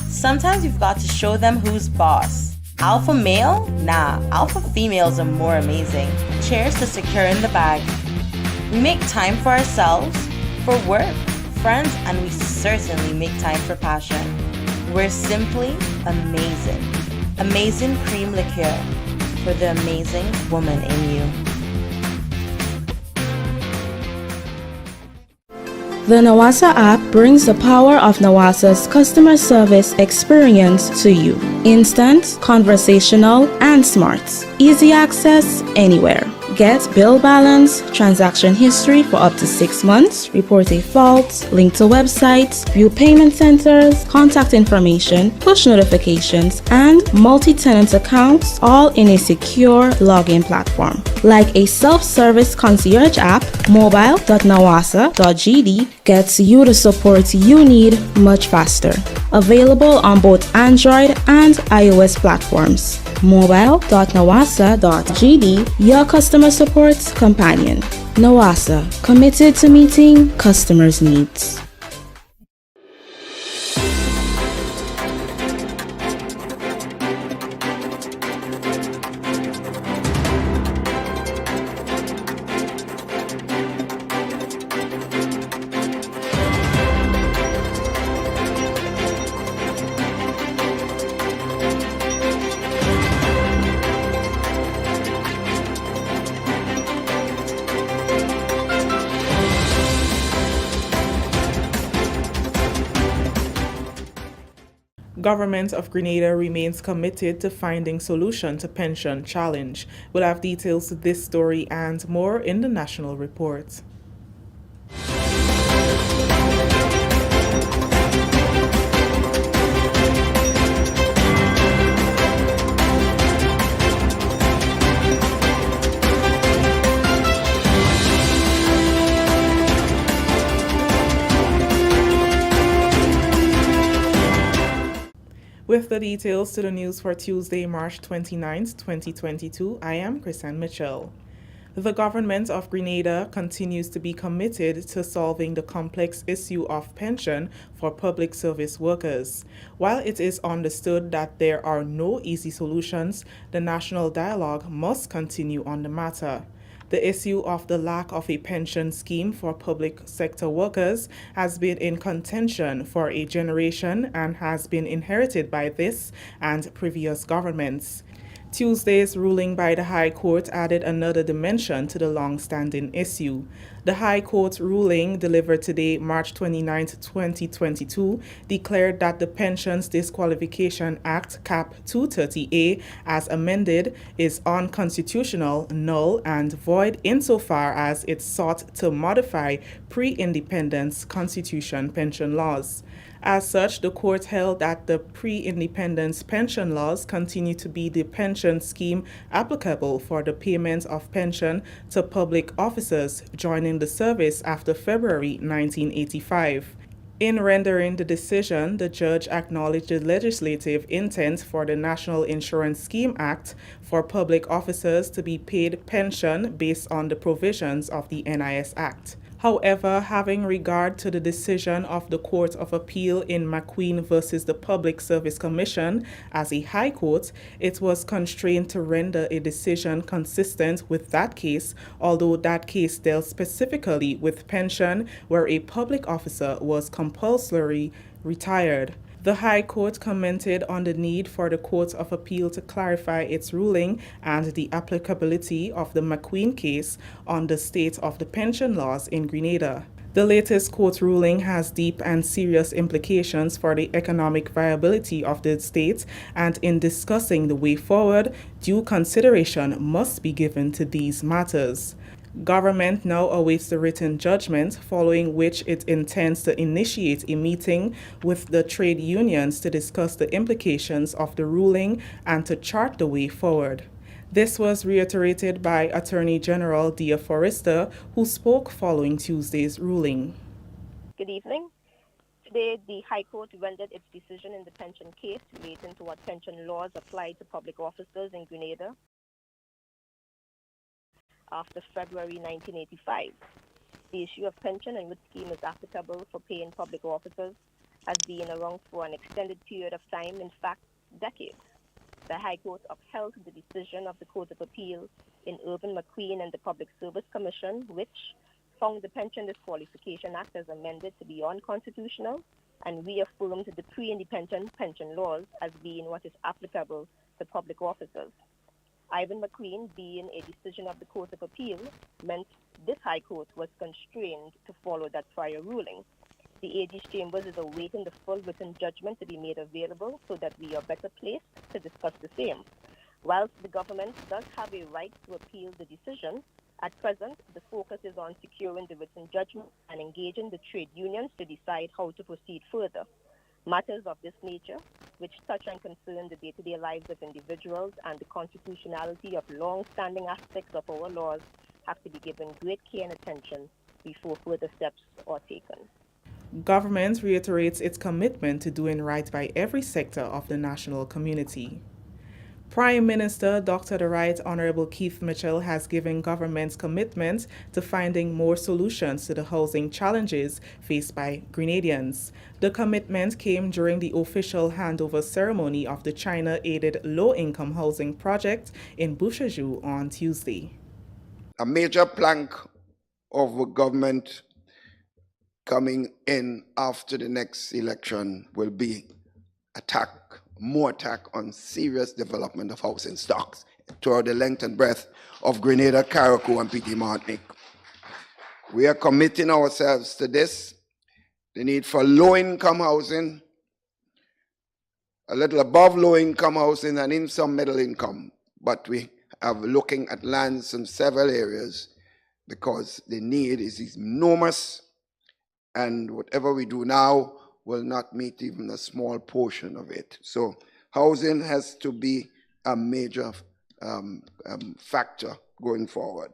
Sometimes you've got to show them who's boss. Alpha male? Nah, alpha females are more amazing. Cheers to securing the bag. We make time for ourselves, for work, friends, and we certainly make time for passion. We're simply amazing. Amazing cream liqueur for the amazing woman in you. The Nawasa app brings the power of Nawasa's customer service experience to you. Instant, conversational, and smart. Easy access anywhere. Get bill balance, transaction history for up to 6 months, report a fault, link to websites, view payment centers, contact information, push notifications, and multi-tenant accounts, all in a secure login platform. Like a self-service concierge app, mobile.nawasa.gd gets you the support you need much faster. Available on both Android and iOS platforms. Mobile.nawasa.gd, your customer support companion. Nawasa, committed to meeting customers' needs. Government of Grenada remains committed to finding solution to pension challenge. We'll have details to this story and more in the national report. With the details to the news for Tuesday, March 29th, 2022, I am Chrisanne Mitchell. The government of Grenada continues to be committed to solving the complex issue of pension for public service workers. While it is understood that there are no easy solutions, the national dialogue must continue on the matter. The issue of the lack of a pension scheme for public sector workers has been in contention for a generation and has been inherited by this and previous governments. Tuesday's ruling by the High Court added another dimension to the long-standing issue. The High Court ruling, delivered today, March 29, 2022, declared that the Pensions Disqualification Act, Cap 230A, as amended, is unconstitutional, null, and void insofar as it sought to modify pre-independence Constitution pension laws. As such, the court held that the pre-independence pension laws continue to be the pension scheme applicable for the payment of pension to public officers joining the service after February 1985. In rendering the decision, the judge acknowledged the legislative intent for the National Insurance Scheme Act for public officers to be paid pension based on the provisions of the NIS Act. However, having regard to the decision of the Court of Appeal in McQueen versus the Public Service Commission as a high court, it was constrained to render a decision consistent with that case, although that case dealt specifically with pension where a public officer was compulsorily retired. The High Court commented on the need for the Court of Appeal to clarify its ruling and the applicability of the McQueen case on the state of the pension laws in Grenada. The latest court ruling has deep and serious implications for the economic viability of the state, and in discussing the way forward, due consideration must be given to these matters. Government now awaits the written judgment, following which it intends to initiate a meeting with the trade unions to discuss the implications of the ruling and to chart the way forward. This was reiterated by Attorney General Dia Forrester, who spoke following Tuesday's ruling. Good evening. Today, the High Court rendered its decision in the pension case relating to what pension laws apply to public officers in Grenada after February 1985. The issue of pension and which scheme is applicable for paying public officers has been around for an extended period of time, in fact, decades. The High Court upheld the decision of the Court of Appeal in Irvin McQueen and the Public Service Commission, which found the Pension Disqualification Act as amended to be unconstitutional and reaffirmed the pre-independent pension laws as being what is applicable to public officers. Ivan McQueen being a decision of the Court of Appeal meant this High Court was constrained to follow that prior ruling. The AG's Chambers is awaiting the full written judgment to be made available so that we are better placed to discuss the same. Whilst the government does have a right to appeal the decision, at present the focus is on securing the written judgment and engaging the trade unions to decide how to proceed further. Matters of this nature, which touch and concern the day-to-day lives of individuals and the constitutionality of long-standing aspects of our laws, have to be given great care and attention before further steps are taken. Government reiterates its commitment to doing right by every sector of the national community. Prime Minister Dr. The Right Honorable Keith Mitchell has given government's commitment to finding more solutions to the housing challenges faced by Grenadians. The commitment came during the official handover ceremony of the China-aided low-income housing project in Bushaju on Tuesday. A major plank of government coming in after the next election will be more attack on serious development of housing stocks throughout the length and breadth of Grenada, Carriacou, and Petit Martinique. We are committing ourselves to this, the need for low-income housing, a little above low-income housing, and in some middle income. But we are looking at lands in several areas because the need is enormous, and whatever we do now will not meet even a small portion of it. So housing has to be a major factor going forward.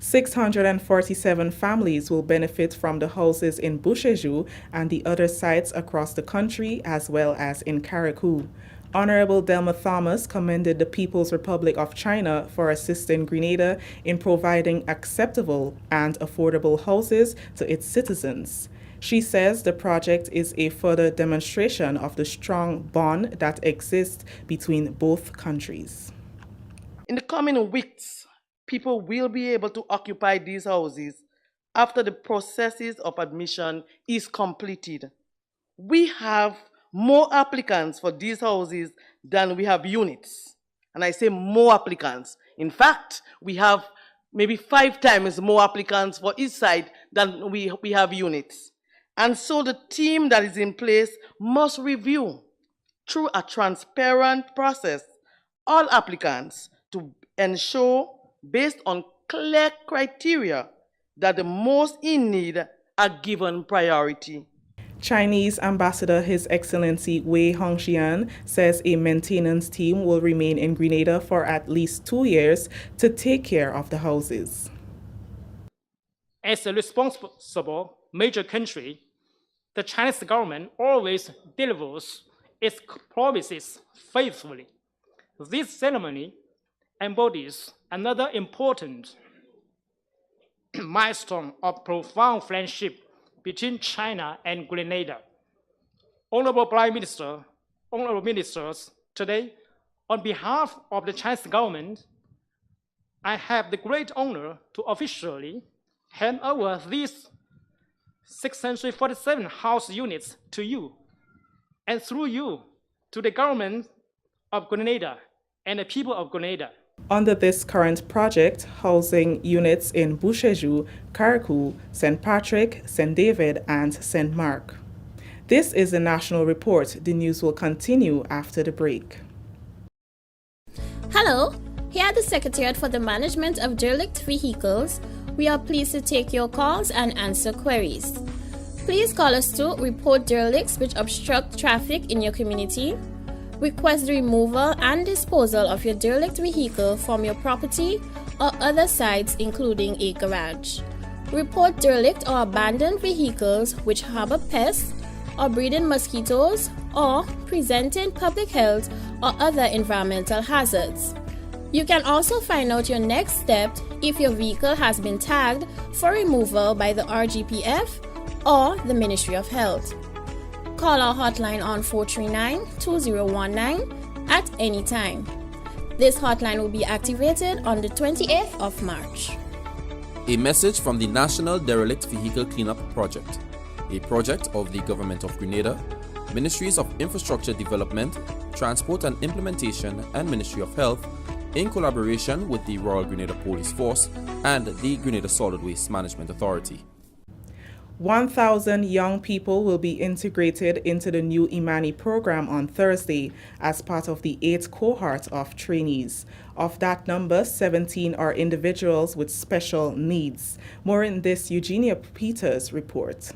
647 families will benefit from the houses in Bushaju and the other sites across the country, as well as in Carriacou. Honorable Delma Thomas commended the People's Republic of China for assisting Grenada in providing acceptable and affordable houses to its citizens. She says the project is a further demonstration of the strong bond that exists between both countries. In the coming weeks, people will be able to occupy these houses after the processes of admission is completed. We have more applicants for these houses than we have units. And I say more applicants. In fact, we have maybe 5 times more applicants for each side than we have units. And so the team that is in place must review through a transparent process all applicants to ensure, based on clear criteria, that the most in need are given priority. Chinese Ambassador His Excellency Wei Hongxian says a maintenance team will remain in Grenada for at least 2 years to take care of the houses. As a responsible major country, the Chinese government always delivers its promises faithfully. This ceremony embodies another important milestone of profound friendship between China and Grenada. Honorable Prime Minister, honorable ministers, today, on behalf of the Chinese government, I have the great honor to officially hand over these 647 house units to you, and through you, to the government of Grenada and the people of Grenada. Under this current project, housing units in Bushaju, Carriacou, St. Patrick, St. David, and St. Mark. This is the National Report. The news will continue after the break. Hello, here at the Secretariat for the Management of Derelict Vehicles. We are pleased to take your calls and answer queries. Please call us to report derelicts which obstruct traffic in your community, request the removal and disposal of your derelict vehicle from your property or other sites, including a garage. Report derelict or abandoned vehicles which harbor pests or breeding mosquitoes or presenting public health or other environmental hazards. You can also find out your next step if your vehicle has been tagged for removal by the RGPF or the Ministry of Health. Call our hotline on 439-2019 at any time. This hotline will be activated on the 28th of March. A message from the National Derelict Vehicle Cleanup Project, a project of the Government of Grenada, Ministries of Infrastructure Development, Transport and Implementation, and Ministry of Health, in collaboration with the Royal Grenada Police Force and the Grenada Solid Waste Management Authority. 1,000 young people will be integrated into the new Imani program on Thursday as part of the 8th cohort of trainees. Of that number, 17 are individuals with special needs. More in this Eugenia Peters report.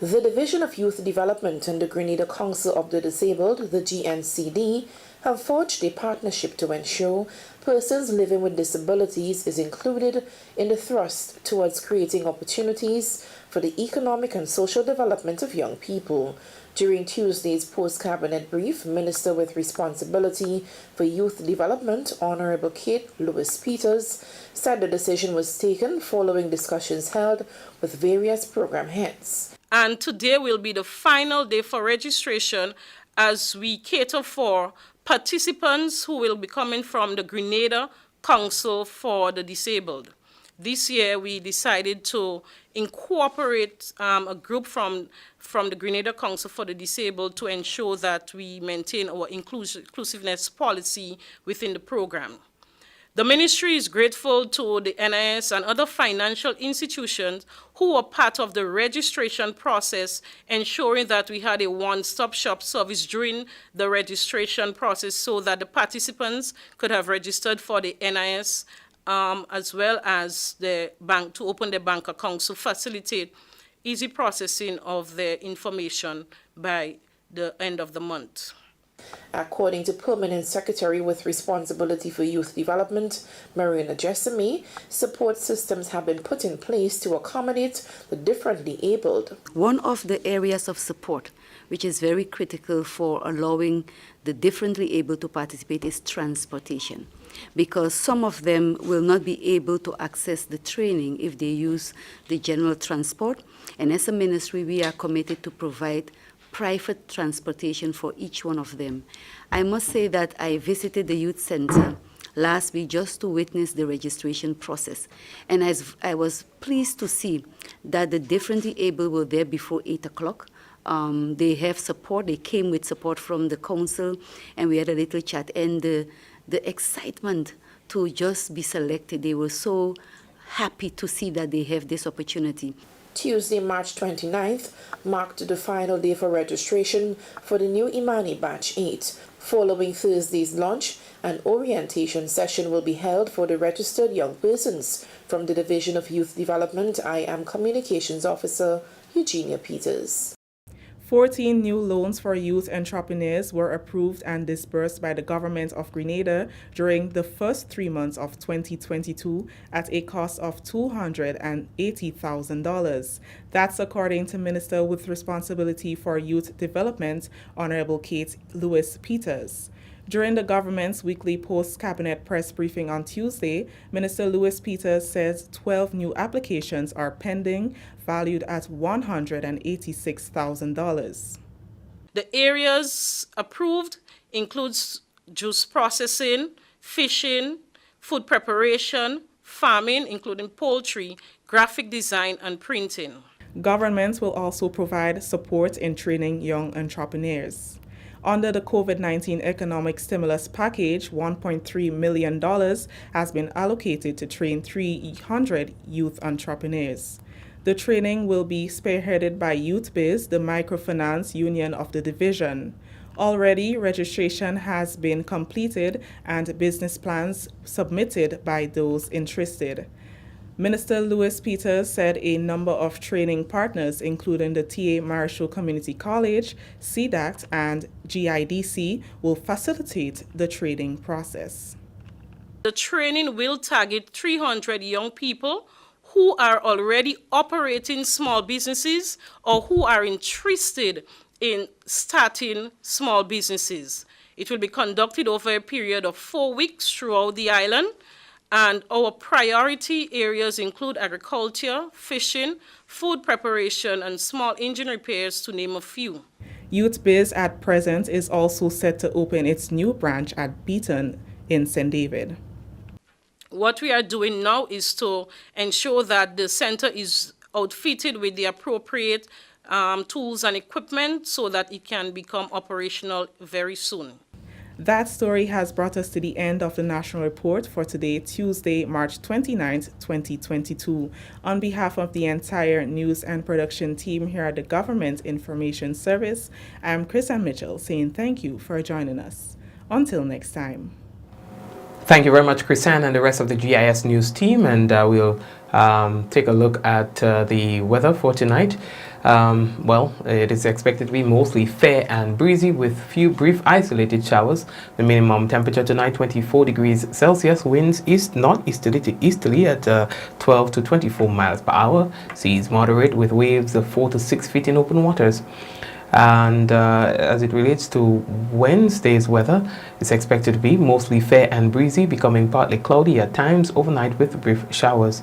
The Division of Youth Development and the Grenada Council of the Disabled, the GNCD, have forged a partnership to ensure persons living with disabilities is included in the thrust towards creating opportunities for the economic and social development of young people. During Tuesday's post-cabinet brief, Minister with Responsibility for Youth Development, Honorable Kate Lewis-Peters, said the decision was taken following discussions held with various program heads. And today will be the final day for registration as we cater for participants who will be coming from the Grenada Council for the Disabled. This year we decided to incorporate a group from the Grenada Council for the Disabled to ensure that we maintain our inclusiveness policy within the program. The ministry is grateful to the NIS and other financial institutions who were part of the registration process, ensuring that we had a one-stop shop service during the registration process so that the participants could have registered for the NIS as well as the bank to open their bank accounts to facilitate easy processing of their information by the end of the month. According to Permanent Secretary with responsibility for youth development, Marina Jessamy, support systems have been put in place to accommodate the differently abled. One of the areas of support which is very critical for allowing the differently able to participate is transportation, because some of them will not be able to access the training if they use the general transport. And as a ministry, we are committed to provide private transportation for each one of them. I must say that I visited the youth center last week just to witness the registration process. And I was pleased to see that the differently able were there before 8 o'clock. They have support. They came with support from the council, and we had a little chat. And the excitement to just be selected, they were so happy to see that they have this opportunity. Tuesday, March 29th, marked the final day for registration for the new Imani Batch 8. Following Thursday's launch, an orientation session will be held for the registered young persons. From the Division of Youth Development, I am Communications Officer Eugenia Peters. 14 new loans for youth entrepreneurs were approved and disbursed by the government of Grenada during the first 3 months of 2022 at a cost of $280,000. That's according to Minister with Responsibility for Youth Development, Honorable Kate Lewis-Peters. During the government's weekly post-cabinet press briefing on Tuesday, Minister Lewis-Peters says 12 new applications are pending, valued at $186,000. The areas approved includes juice processing, fishing, food preparation, farming, including poultry, graphic design, and printing. Governments will also provide support in training young entrepreneurs. Under the COVID-19 economic stimulus package, $1.3 million has been allocated to train 300 youth entrepreneurs. The training will be spearheaded by Youthbiz, the microfinance union of the division. Already, registration has been completed and business plans submitted by those interested. Minister Lewis-Peters said a number of training partners, including the TA Marshall Community College, CDACT, and GIDC, will facilitate the training process. The training will target 300 young people who are already operating small businesses or who are interested in starting small businesses. It will be conducted over a period of 4 weeks throughout the island. And our priority areas include agriculture, fishing, food preparation, and small engine repairs, to name a few. Youthbiz at present is also set to open its new branch at Beaton in St. David. What we are doing now is to ensure that the center is outfitted with the appropriate tools and equipment so that it can become operational very soon. That story has brought us to the end of the National Report for today, Tuesday, March 29th, 2022. On behalf of the entire news and production team here at the Government Information Service, I'm Chrisann Mitchell saying thank you for joining us. Until next time. Thank you very much, Chrisann, and the rest of the GIS News team, and we'll take a look at the weather for tonight. Well, it is expected to be mostly fair and breezy with few brief isolated showers. The minimum temperature tonight 24 degrees Celsius, winds northeasterly to easterly at 12 to 24 miles per hour. Seas moderate with waves of 4 to 6 feet in open waters. And as it relates to Wednesday's weather, it's expected to be mostly fair and breezy, becoming partly cloudy at times overnight with brief showers.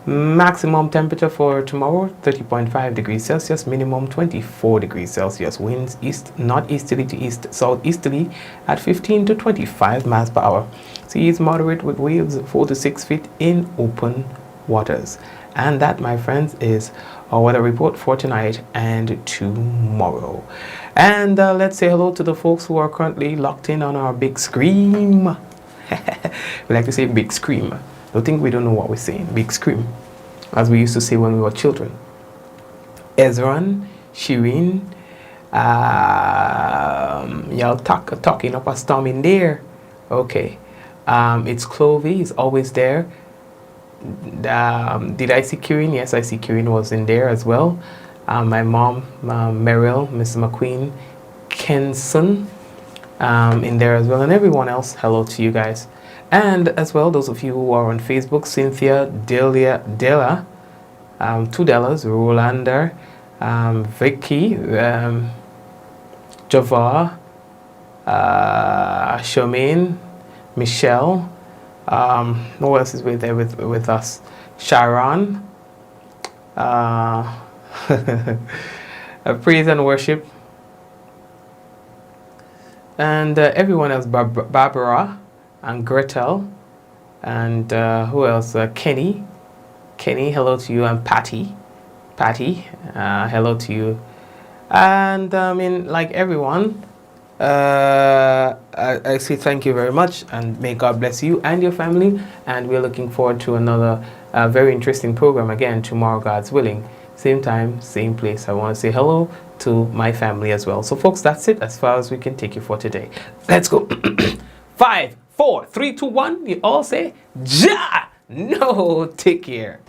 Maximum temperature for tomorrow 30.5 degrees Celsius, minimum 24 degrees Celsius, winds northeasterly to east southeasterly at 15 to 25 miles per hour. Seas moderate with waves of 4 to 6 feet in open waters. And that, my friends, is our weather report for tonight and tomorrow. And let's say hello to the folks who are currently locked in on our big screen. We like to say big scream. Don't think we don't know what we're saying. Big scream, as we used to say when we were children. Ezran, Shireen, y'all talking up a storm in there. Okay. It's Clovey, is always there. Did I see Kieran? Yes, I see Kieran was in there as well. My mom, Meryl, Mr. McQueen, Kenson, in there as well, and everyone else, hello to you guys. And as well, those of you who are on Facebook, Cynthia, Della, $2, Rolander, Vicky, Javar, Charmaine, Michelle, who else is with there with us? Sharon, praise and worship, and everyone else, Barbara and Gretel, and who else? Kenny, hello to you, and Patty, hello to you, and like everyone, I say thank you very much, and may God bless you and your family, and we're looking forward to another very interesting program again tomorrow, God's willing. Same time, same place. I want to say hello to my family as well. So folks, that's it as far as we can take you for today. Let's go. 5, 4, 3, 2, 1. You all say, Ja! No, take care.